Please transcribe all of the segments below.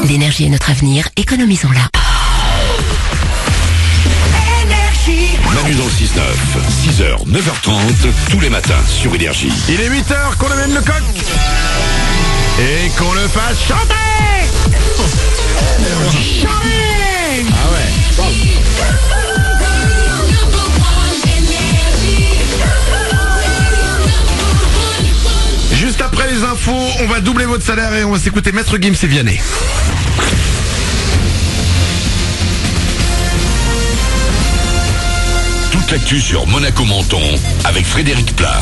L'énergie est notre avenir, économisons-la. Manu dans le 6-9, 6h, 9h30, tous les matins sur Énergie. Il est 8h qu'on amène le coq et qu'on le fasse chanter. Chanter. Ah ouais. Juste après les infos, on va doubler votre salaire et on va s'écouter Maître Gims et Vianney. Toute l'actu sur Monaco Menton avec Frédéric Plat.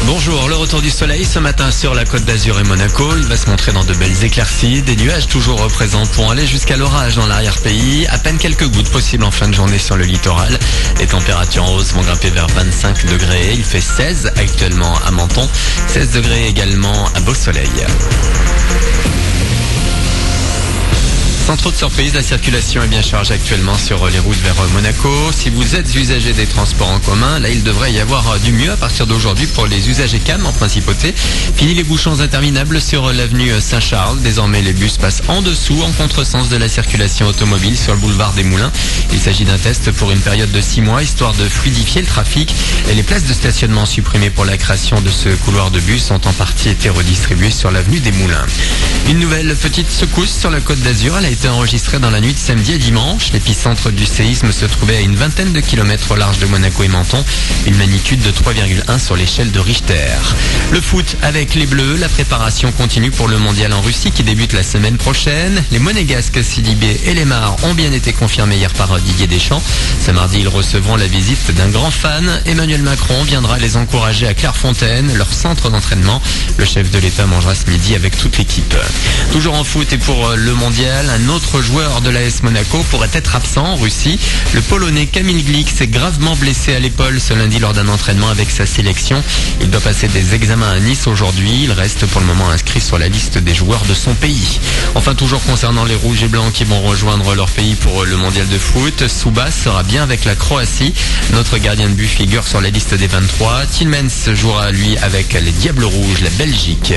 Bonjour, le retour du soleil ce matin sur la Côte d'Azur et Monaco. Il va se montrer dans de belles éclaircies. Des nuages toujours présents pour aller jusqu'à l'orage dans l'arrière-pays. À peine quelques gouttes possibles en fin de journée sur le littoral. Les températures en hausse vont grimper vers 25 degrés. Il fait 16 actuellement à Menton. 16 degrés également à Beau-Soleil. Sans trop de surprise, la circulation est bien chargée actuellement sur les routes vers Monaco. Si vous êtes usager des transports en commun, là il devrait y avoir du mieux à partir d'aujourd'hui pour les usagers CAM en principauté. Fini les bouchons interminables sur l'avenue Saint-Charles. Désormais les bus passent en dessous, en contresens de la circulation automobile sur le boulevard des Moulins. Il s'agit d'un test pour une période de 6 mois, histoire de fluidifier le trafic. Et les places de stationnement supprimées pour la création de ce couloir de bus ont en partie été redistribuées sur l'avenue des Moulins. Une nouvelle petite secousse sur la Côte d'Azur. Elle a été enregistrée dans la nuit de samedi à dimanche. L'épicentre du séisme se trouvait à une vingtaine de kilomètres au large de Monaco et Menton. Une magnitude de 3,1 sur l'échelle de Richter. Le foot avec les Bleus. La préparation continue pour le mondial en Russie qui débute la semaine prochaine. Les Monégasques Sidibé et Lemar ont bien été confirmés hier par Didier Deschamps. Ce mardi, ils recevront la visite d'un grand fan. Emmanuel Macron viendra les encourager à Clairefontaine, leur centre d'entraînement. Le chef de l'État mangera ce midi avec toute l'équipe. Toujours en foot et pour le mondial, un autre joueur de l'AS Monaco pourrait être absent en Russie. Le Polonais Kamil Glik s'est gravement blessé à l'épaule ce lundi lors d'un entraînement avec sa sélection. Il doit passer des examens à Nice aujourd'hui. Il reste pour le moment inscrit sur la liste des joueurs de son pays. Enfin, toujours concernant les Rouges et Blancs qui vont rejoindre leur pays pour le mondial de foot, Soubas sera bien avec la Croatie. Notre gardien de but figure sur la liste des 23. Tillmans jouera lui avec les Diables Rouges, la Belgique.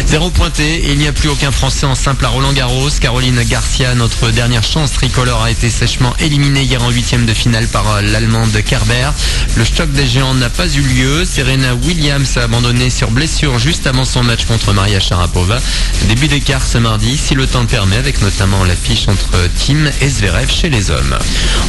0 pointé et il n'y a plus aucun Français en simple à Roland-Garros. Caroline Garcia, notre dernière chance tricolore, a été sèchement éliminée hier en 8e de finale par l'Allemande Kerber. Le choc des géants n'a pas eu lieu. Serena Williams a abandonné sur blessure juste avant son match contre Maria Sharapova. Début d'écart ce mardi, si le temps le permet, avec notamment l'affiche entre Thiem et Zverev chez les hommes.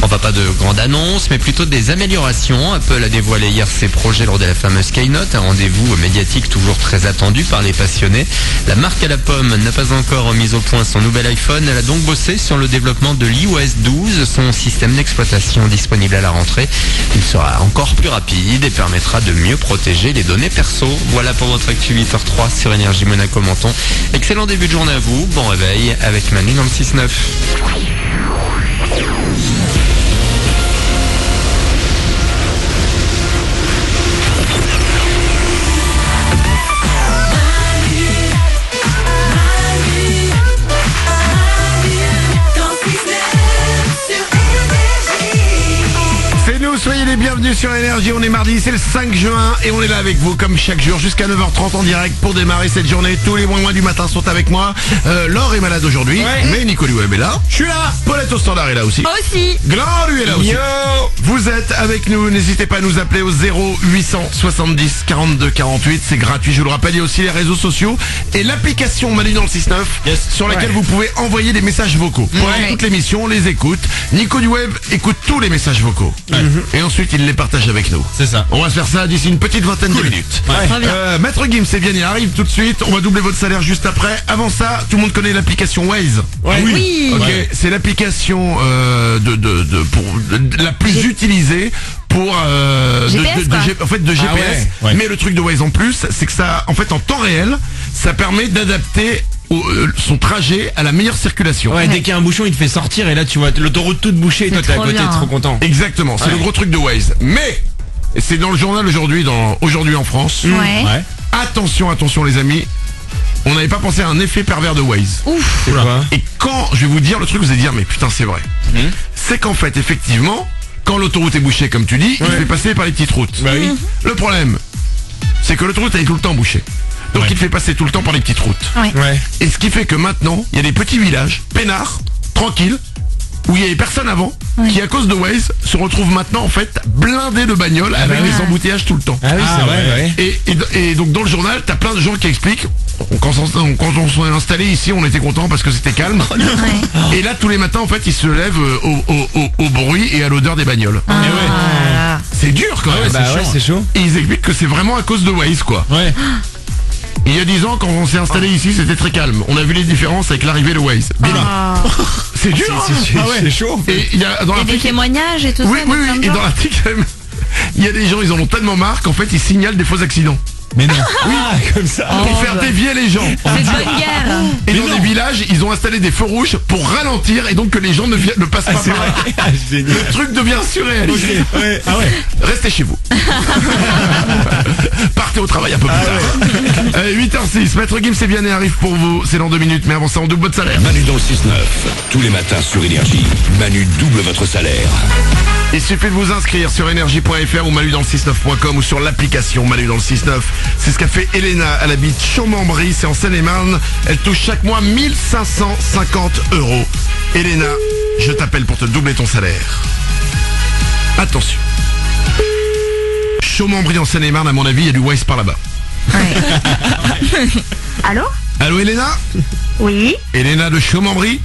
Enfin, pas de grande annonce, mais plutôt des améliorations. Apple a dévoilé hier ses projets lors de la fameuse Keynote, un rendez-vous médiatique toujours très attendu par les passionnés. La marque à la pomme n'a pas encore mis au point son nouvel iPhone. Elle a donc bossé sur le développement de l'iOS 12, son système d'exploitation disponible à la rentrée. Il sera encore plus rapide et permettra de mieux protéger les données perso. Voilà pour votre actu 8h03 sur Énergie Monaco Menton. Excellent début de journée à vous. Bon réveil avec Manu dans le 6-9. Soyez les bienvenus sur Énergie, on est mardi, c'est le 5 juin et on est là avec vous comme chaque jour jusqu'à 9h30 en direct pour démarrer cette journée. Tous les mois du matin sont avec moi. Laure est malade aujourd'hui, mais Nicolas Web est là. Je suis là. Paulette au standard est là aussi. Aussi. Gland lui est là aussi. Yo. Vous êtes avec nous, n'hésitez pas à nous appeler au 0870 42 48, c'est gratuit, je vous le rappelle. Il y a aussi les réseaux sociaux et l'application Manu dans le 6-9 sur laquelle vous pouvez envoyer des messages vocaux. Pendant toute l'émission, on les écoute. Nico du Web écoute tous les messages vocaux. Et ensuite il les partage avec nous. C'est ça. On va se faire ça d'ici une petite vingtaine de minutes. Maître Gims et Vianney arrive tout de suite. On va doubler votre salaire juste après. Avant ça, tout le monde connaît l'application Waze. Oui. Ok, c'est l'application la plus utilisée pour de GPS. Mais le truc de Waze en plus, c'est que ça, en fait, en temps réel, ça permet d'adapter son trajet à la meilleure circulation. Dès qu'il y a un bouchon, il te fait sortir et là tu vois l'autoroute toute bouchée et toi t'es à côté, t'es trop content. Exactement, c'est le gros truc de Waze. Mais c'est dans le journal aujourd'hui en France. Attention les amis, on n'avait pas pensé à un effet pervers de Waze. Ouf. C'est quoi? Et quand je vais vous dire le truc, vous allez dire mais putain c'est vrai. C'est qu'en fait effectivement, quand l'autoroute est bouchée comme tu dis, il fait passer par les petites routes. Bah oui. Le problème, c'est que l'autoroute elle est tout le temps bouchée. Donc il te fait passer tout le temps par les petites routes. Ouais. Et ce qui fait que maintenant, il y a des petits villages, peinards, tranquilles, où il y avait personne avant, qui à cause de Waze se retrouvent maintenant en fait blindés de bagnoles avec des embouteillages tout le temps. Ah oui, c'est vrai. Et donc dans le journal, t'as plein de gens qui expliquent. Quand on s'est installé ici, on était content parce que c'était calme. Et là, tous les matins, en fait, ils se lèvent au bruit et à l'odeur des bagnoles. C'est dur quand même. C'est chaud. Et ils expliquent que c'est vraiment à cause de Waze, quoi. Ouais. Il y a 10 ans, quand on s'est installé ici, c'était très calme. On a vu les différences avec l'arrivée de Waze. C'est dur. C'est chaud. Et il y a dans Et des l'article. témoignages et tout Oui, ça. oui, de plein oui. de Et gens. dans l'article, il y a des gens, ils en ont tellement marre qu'en fait, ils signalent des faux accidents. Mais non. Comme ça. Pour faire dévier les gens. C'est de bonne guerre. Et dans les villages, ils ont installé des feux rouges pour ralentir et donc que les gens ne passent pas par là. Génial. Le truc devient surréaliste. Ouais. Ah ouais. Restez chez vous. Partez au travail un peu plus tard. 8h06, Maître Gims et Vianney arrive pour vous. C'est dans 2 minutes, mais avant ça, on double votre salaire. Manu dans le 6-9. Tous les matins sur Énergie. Manu double votre salaire. Il suffit de vous inscrire sur énergie.fr ou manudansle69.com ou sur l'application Manu dans le 6-9. C'est ce qu'a fait Elena. Elle habite Chaumembry, c'est en Seine-et-Marne. Elle touche chaque mois 1550 €. Elena, je t'appelle pour te doubler ton salaire. Attention. Chaumembry en Seine-et-Marne, à mon avis, il y a du Waze par là-bas. Allô? Allô Elena? Oui, Elena de Chaumembry?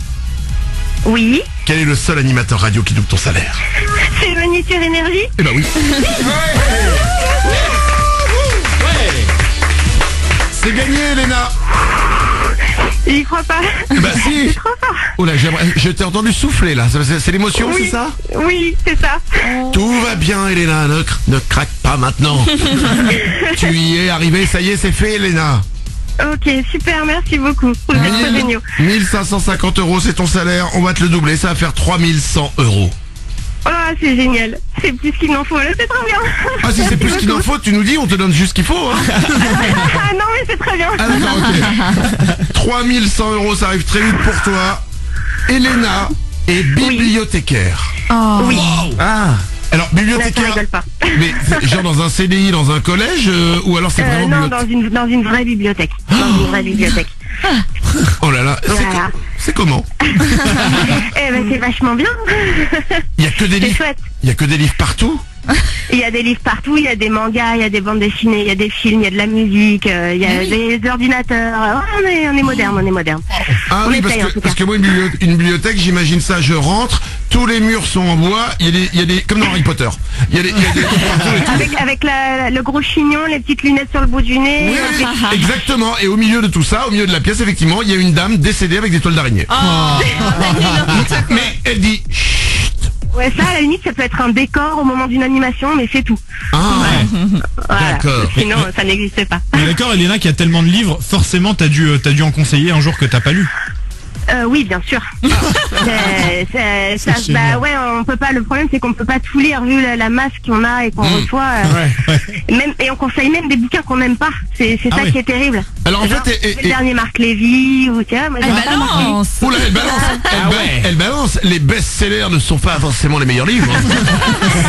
oui. Quel est le seul animateur radio qui double ton salaire? C'est Manu sur Énergie? Eh ben oui. C'est gagné Elena. J'y crois pas. Bah si. C'est trop fort. Oh là, je t'ai entendu souffler là. C'est l'émotion, Oui. c'est ça? Oui, c'est ça. Tout va bien Elena, ne craque pas maintenant. Tu y es arrivé, ça y est, c'est fait Elena. Ok, super, merci beaucoup. Vous êtes très géniaux. 1550 €, c'est ton salaire, on va te le doubler, ça va faire 3100 €. Oh, c'est génial. C'est plus qu'il n'en faut, là, c'est trop bien. Ah si c'est plus qu'il en faut, tu nous dis, on te donne juste ce qu'il faut. Hein. Ah non, mais c'est très bien. Ah d'accord, ok. 3100 €, ça arrive très vite pour toi. Elena est bibliothécaire. Oui, Ah. Alors là, ça bibliothécaire, rigole pas. mais c'est genre dans un CDI, dans un collège, ou alors c'est vraiment Non, bibliothécaire? dans une vraie bibliothèque. Dans une vraie bibliothèque. Oh là là, Voilà. c'est comment? Eh ben, c'est vachement bien. Il y a que des C'est livres. chouette. Il y a que des livres partout. Il y a des livres partout, il y a des mangas, il y a des bandes dessinées, il y a des films, il y a de la musique, il y a des ordinateurs. Oh, on est moderne, on est moderne. Ah On oui, parce essaye, en tout que cas. moi une bibliothèque, j'imagine ça, je rentre, tous les murs sont en bois, il y a des comme dans Harry Potter. Il y a des partout et tout. Avec le gros chignon, les petites lunettes sur le bout du nez. Exactement, et au milieu de tout ça, au milieu de la pièce, effectivement, il y a une dame décédée avec des toiles d'araignée. Mais elle dit chut. Ouais, ça, à la limite, ça peut être un décor au moment d'une animation, mais c'est tout. Ah, Voilà. d'accord. Sinon, ça n'existe pas. Mais d'accord, Elena, qui a tellement de livres, forcément t'as dû en conseiller un jour que t'as pas lu. Oui, bien sûr. Ça, génial. bah ouais, on peut pas. Le problème, c'est qu'on peut pas tout lire vu la masse qu'on a et qu'on reçoit. Même, et on conseille même des bouquins qu'on n'aime pas. C'est Ah ça oui. qui est terrible. Alors en Genre, fait, le dernier Marc Lévy ou tiens, moi Elle j'aime pas Marc Lévy. balance. oula, elle balance, elle balance. Les best-sellers ne sont pas forcément les meilleurs livres.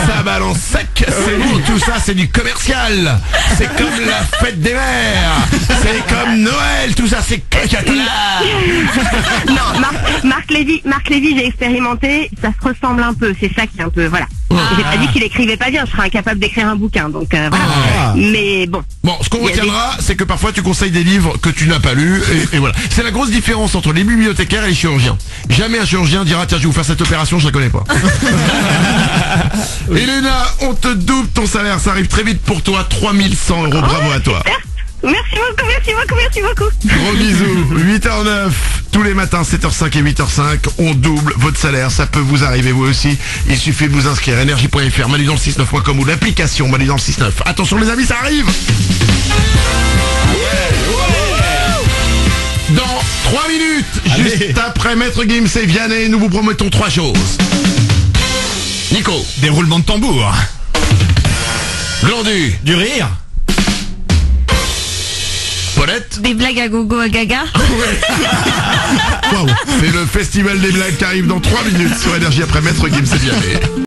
Ça balance sec, c'est bon, tout ça c'est du commercial. C'est comme la fête des mères. C'est comme Noël, tout ça c'est cacatola. Non, Marc Lévy, j'ai expérimenté, ça se ressemble un peu, c'est ça qui est un peu, voilà. J'ai pas dit qu'il écrivait pas bien, je serais incapable d'écrire un bouquin, donc voilà. Ah. Mais bon. Bon, ce qu'on Il y a retiendra, c'est que parfois tu conseilles des livres que tu n'as pas lus, et voilà. C'est la grosse différence entre les bibliothécaires et les chirurgiens. Jamais un chirurgien dira, tiens, je vais vous faire cette opération, je la connais pas. Elena, on te double ton salaire, ça arrive très vite pour toi, 3100 €, bravo à toi. Merci beaucoup, merci beaucoup, merci beaucoup. Gros bisous, 8h09, tous les matins, 7h05 et 8h05, on double votre salaire, ça peut vous arriver vous aussi. Il suffit de vous inscrire, énergie.fr, manudansle69.com ou l'application Manu dans le 6-9. Attention les amis, ça arrive. Dans 3 minutes, juste après Maître Gims et Vianney, nous vous promettons 3 choses. Nico, Des roulements de tambour. Glandu, Du rire. Paulette. Des blagues à gogo à gaga. C'est le festival des blagues qui arrive dans 3 minutes sur Énergie après Maître Gims et Vianney.